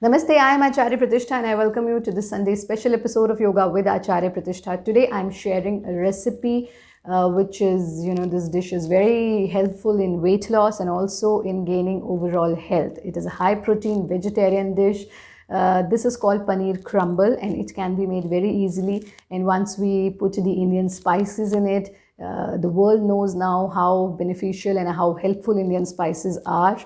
Namaste, I am Acharya Pratishtha and I welcome you to this Sunday special episode of Yoga with Acharya Pratishtha. Today I am sharing a recipe which is, this dish is very helpful in weight loss and also in gaining overall health. It is a high protein vegetarian dish. This is called paneer crumble and it can be made very easily. And once we put the Indian spices in it, the world knows now how beneficial and how helpful Indian spices are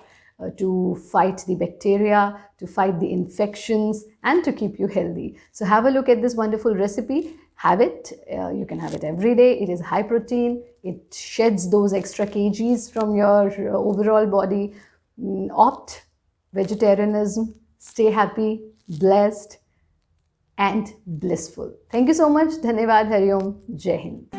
to fight the bacteria, to fight the infections, and to keep you healthy. So have a look at this wonderful recipe. Have it. You can have it every day. It is high protein. It sheds those extra kgs from your overall body. Opt vegetarianism. Stay happy, blessed, and blissful. Thank you so much. Dhanyavad. Hari Om. Jai Hind.